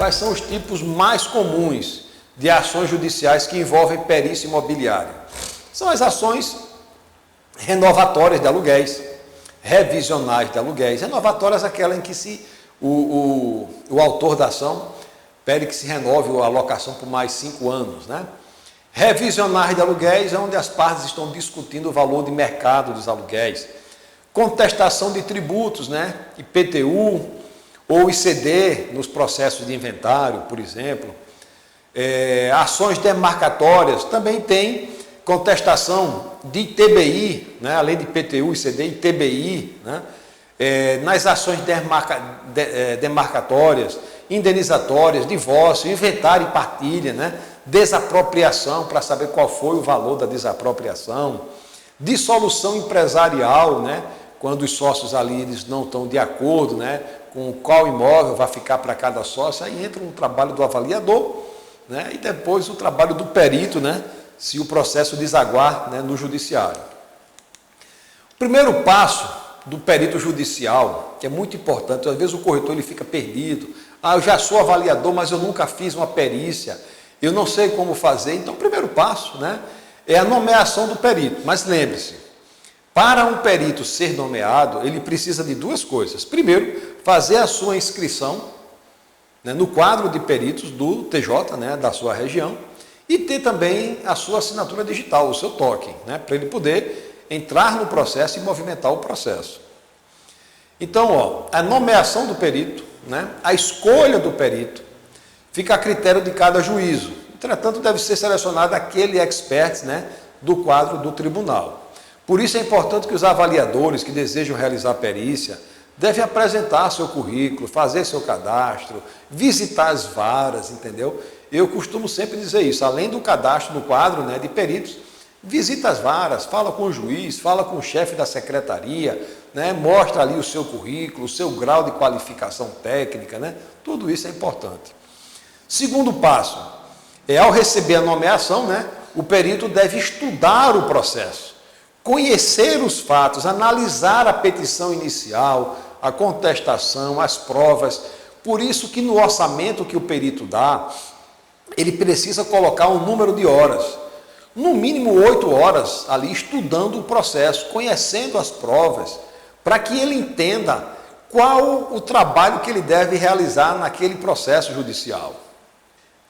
quais são os tipos mais comuns de ações judiciais que envolvem perícia imobiliária. São as ações renovatórias de aluguéis, revisionais de aluguéis. Renovatórias aquela em que o autor da ação pede que se renove a locação por mais 5 anos, né? Revisionais de aluguéis é onde as partes estão discutindo o valor de mercado dos aluguéis. Contestação de tributos, né? IPTU ou ICD nos processos de inventário, por exemplo. Ações demarcatórias, também tem contestação de ITBI, né? Além de IPTU, ICD, ITBI, né? Nas ações demarcatórias, indenizatórias, divórcio, inventário e partilha, né? Desapropriação, para saber qual foi o valor da desapropriação, dissolução empresarial, né? Quando os sócios ali eles não estão de acordo, né? Com qual imóvel vai ficar para cada sócio, aí entra um trabalho do avaliador, né? E depois o trabalho do perito, né? Se o processo desaguar, né? No judiciário. O primeiro passo do perito judicial, que é muito importante, às vezes o corretor ele fica perdido. Eu já sou avaliador, mas eu nunca fiz uma perícia, eu não sei como fazer. Então, o primeiro passo, né, é a nomeação do perito. Mas lembre-se, para um perito ser nomeado, ele precisa de 2 coisas. Primeiro, fazer a sua inscrição, né, no quadro de peritos do TJ, né, da sua região, e ter também a sua assinatura digital, o seu token, né, para ele poder entrar no processo e movimentar o processo. Então, a nomeação do perito, né, a escolha do perito, fica a critério de cada juízo. Entretanto, deve ser selecionado aquele expert, né, do quadro do tribunal. Por isso é importante que os avaliadores que desejam realizar a perícia devem apresentar seu currículo, fazer seu cadastro, visitar as varas, entendeu? Eu costumo sempre dizer isso, além do cadastro no quadro, né, de peritos, visita as varas, fala com o juiz, fala com o chefe da secretaria, né, mostra ali o seu currículo, o seu grau de qualificação técnica, né? Tudo isso é importante. Segundo passo, ao receber a nomeação, né, o perito deve estudar o processo, conhecer os fatos, analisar a petição inicial, a contestação, as provas. Por isso que no orçamento que o perito dá, ele precisa colocar um número de horas, no mínimo 8 horas ali estudando o processo, conhecendo as provas, para que ele entenda qual o trabalho que ele deve realizar naquele processo judicial.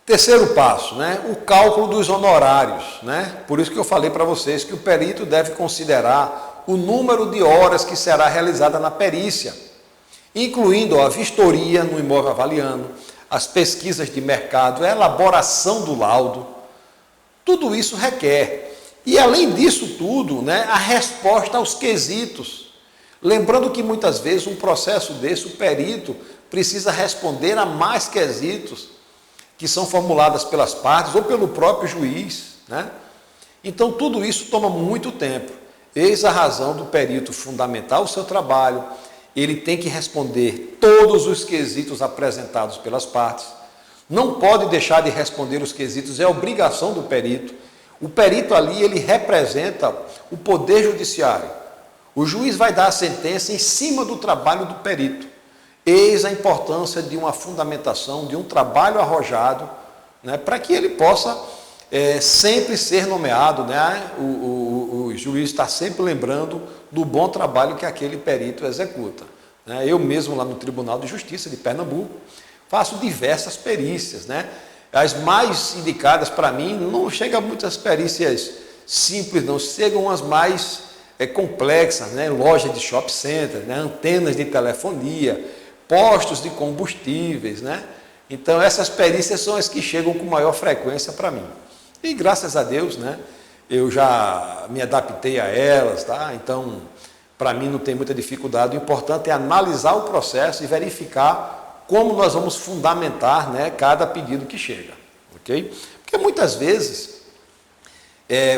Terceiro passo, né, o cálculo dos honorários, né? Por isso que eu falei para vocês que o perito deve considerar o número de horas que será realizada na perícia, incluindo a vistoria no imóvel avaliando, as pesquisas de mercado, a elaboração do laudo. Tudo isso requer. E além disso tudo, né, a resposta aos quesitos. Lembrando que muitas vezes um processo desse, o perito precisa responder a mais quesitos que são formuladas pelas partes ou pelo próprio juiz, né? Então tudo isso toma muito tempo. Eis a razão do perito fundamentar o seu trabalho. Ele tem que responder todos os quesitos apresentados pelas partes. Não pode deixar de responder os quesitos, é obrigação do perito. O perito ali, ele representa o poder judiciário. O juiz vai dar a sentença em cima do trabalho do perito. Eis a importância de uma fundamentação, de um trabalho arrojado, né, para que ele possa sempre ser nomeado, né? O juiz está sempre lembrando do bom trabalho que aquele perito executa, né? Eu mesmo lá no Tribunal de Justiça de Pernambuco faço diversas perícias, né? As mais indicadas para mim, não chegam muitas perícias simples, não, chegam as mais complexas, né? Loja de shopping center, né? Antenas de telefonia, postos de combustíveis, né? Então essas perícias são as que chegam com maior frequência para mim. E graças a Deus, né, eu já me adaptei a elas, tá? Então, para mim não tem muita dificuldade. O importante é analisar o processo e verificar como nós vamos fundamentar, né, cada pedido que chega, ok? Porque muitas vezes,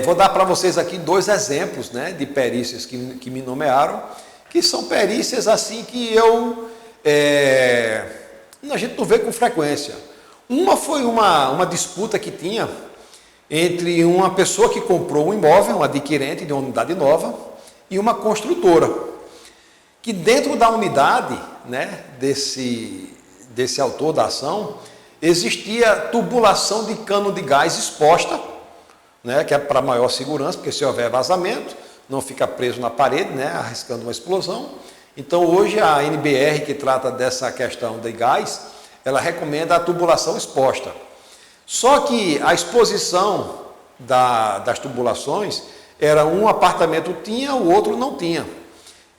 vou dar para vocês aqui 2 exemplos, né, de perícias que me nomearam, que são perícias assim que a gente não vê com frequência. Uma foi uma disputa que tinha entre uma pessoa que comprou um imóvel, um adquirente de uma unidade nova, e uma construtora, que dentro da unidade, né, desse autor da ação, existia tubulação de cano de gás exposta, né, que é para maior segurança, porque se houver vazamento, não fica preso na parede, né, arriscando uma explosão. Então, hoje, a NBR, que trata dessa questão de gás, ela recomenda a tubulação exposta. Só que a exposição das tubulações era um apartamento tinha, o outro não tinha.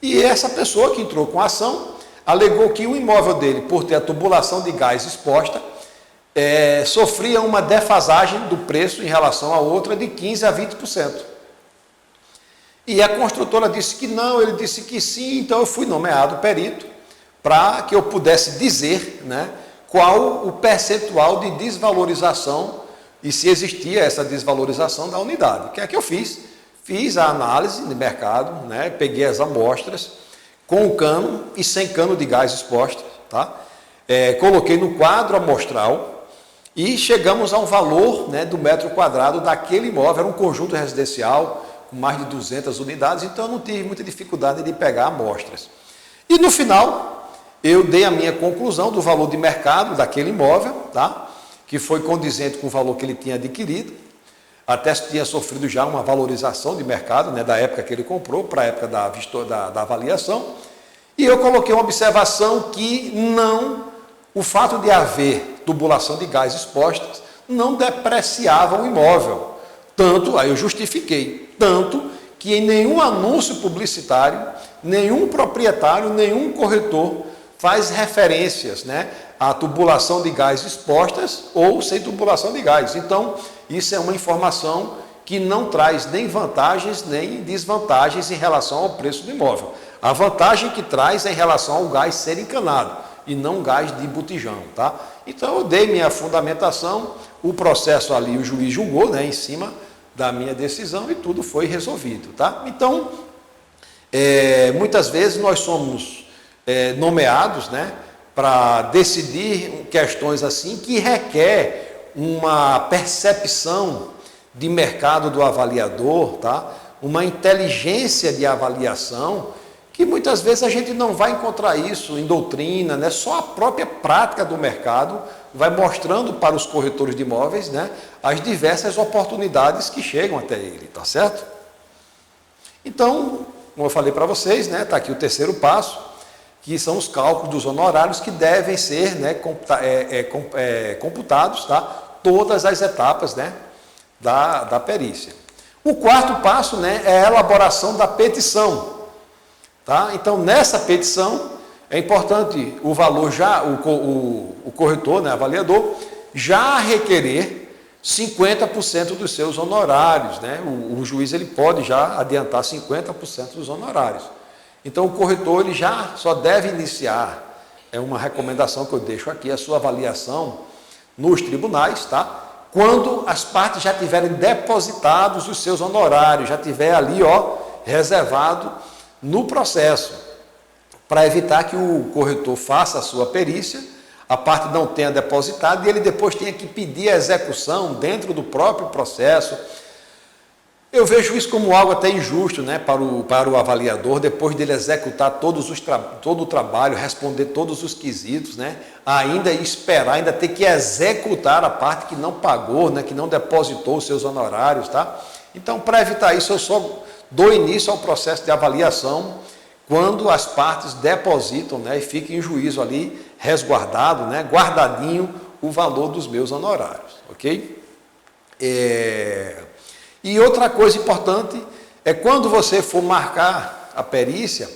E essa pessoa que entrou com a ação alegou que o imóvel dele, por ter a tubulação de gás exposta, sofria uma defasagem do preço em relação à outra de 15% a 20%. E a construtora disse que não, ele disse que sim, então eu fui nomeado perito para que eu pudesse dizer, né, qual o percentual de desvalorização e se existia essa desvalorização da unidade. O que é que eu fiz? Fiz a análise de mercado, né, peguei as amostras com o cano e sem cano de gás exposto, tá? Coloquei no quadro amostral e chegamos a um valor, né, do metro quadrado daquele imóvel. Era um conjunto residencial com mais de 200 unidades, então eu não tive muita dificuldade de pegar amostras. E no final, eu dei a minha conclusão do valor de mercado daquele imóvel, tá? Que foi condizente com o valor que ele tinha adquirido, até tinha sofrido já uma valorização de mercado, né, da época que ele comprou para a época da avaliação, e eu coloquei uma observação que o fato de haver tubulação de gás expostas não depreciava o imóvel, aí eu justifiquei, tanto que em nenhum anúncio publicitário, nenhum proprietário, nenhum corretor faz referências, né, à tubulação de gás expostas ou sem tubulação de gás. Então, isso é uma informação que não traz nem vantagens nem desvantagens em relação ao preço do imóvel. A vantagem que traz é em relação ao gás ser encanado e não gás de botijão, tá? Então, eu dei minha fundamentação, o processo ali, o juiz julgou, né, em cima da minha decisão e tudo foi resolvido, tá? Então, muitas vezes nós somos nomeados, né, para decidir questões assim que requer uma percepção de mercado do avaliador, tá? Uma inteligência de avaliação, que muitas vezes a gente não vai encontrar isso em doutrina, né? Só a própria prática do mercado vai mostrando para os corretores de imóveis, né, as diversas oportunidades que chegam até ele, tá certo? Então, como eu falei para vocês, né, está aqui o terceiro passo, que são os cálculos dos honorários que devem ser, né, computados, tá? Todas as etapas, né, da perícia. O quarto passo, né, é a elaboração da petição. Tá? Então, nessa petição, é importante o valor o corretor, né, avaliador, já requerer 50% dos seus honorários, né? O juiz ele pode já adiantar 50% dos honorários. Então, o corretor ele já só deve iniciar, é uma recomendação que eu deixo aqui, a sua avaliação nos tribunais, tá? Quando as partes já tiverem depositados os seus honorários, já tiver ali, ó, reservado no processo, para evitar que o corretor faça a sua perícia, a parte não tenha depositado e ele depois tenha que pedir a execução dentro do próprio processo. Eu vejo isso como algo até injusto, né, para o avaliador, depois dele executar todo o trabalho, responder todos os quesitos, né, ainda esperar, ainda ter que executar a parte que não pagou, né, que não depositou os seus honorários, tá? Então, para evitar isso, eu só dou início ao processo de avaliação quando as partes depositam, né, e fica em juízo ali, resguardado, né, guardadinho o valor dos meus honorários, ok? E outra coisa importante é quando você for marcar a perícia,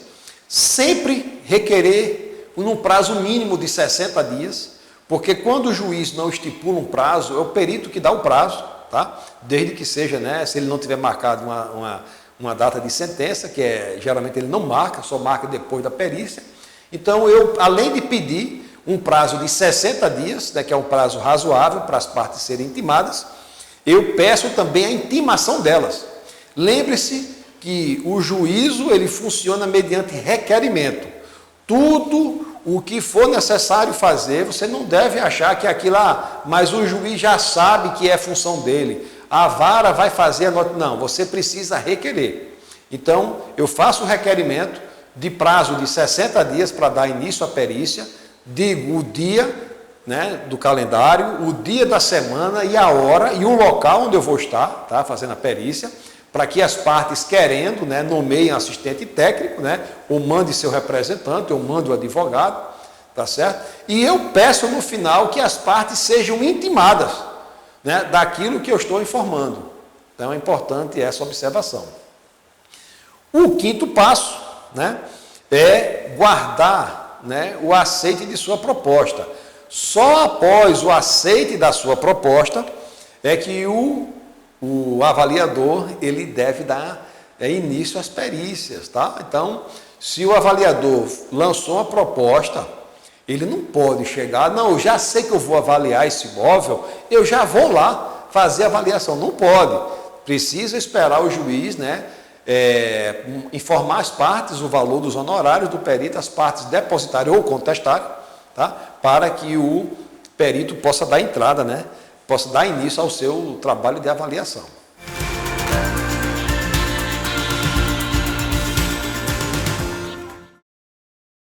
sempre requerer num prazo mínimo de 60 dias, porque quando o juiz não estipula um prazo, é o perito que dá o prazo, tá? Desde que seja, né, se ele não tiver marcado uma data de sentença, que geralmente ele não marca, só marca depois da perícia. Então, eu, além de pedir um prazo de 60 dias, né, que é um prazo razoável para as partes serem intimadas, eu peço também a intimação delas. Lembre-se que o juízo ele funciona mediante requerimento. Tudo o que for necessário fazer, você não deve achar que aquilo lá, mas o juiz já sabe que é função dele. A vara vai fazer a nota. Não, você precisa requerer. Então, eu faço o requerimento de prazo de 60 dias para dar início à perícia, digo o dia né, do calendário, o dia da semana e a hora e o local onde eu vou estar, tá, fazendo a perícia, para que as partes querendo, né, nomeiem assistente técnico, né, ou mande seu representante, ou mande o advogado, tá certo? E eu peço no final que as partes sejam intimadas, né, daquilo que eu estou informando. Então é importante essa observação. O quinto passo, né, é guardar, né, o aceite de sua proposta. Só após o aceite da sua proposta é que o avaliador ele deve dar início às perícias, tá? Então, se o avaliador lançou uma proposta, ele não pode chegar, não, eu já sei que eu vou avaliar esse imóvel, eu já vou lá fazer a avaliação. Não pode. Precisa esperar o juiz, né, informar as partes o valor dos honorários do perito, as partes depositarem ou contestarem, tá? Para que o perito possa dar entrada, né, possa dar início ao seu trabalho de avaliação.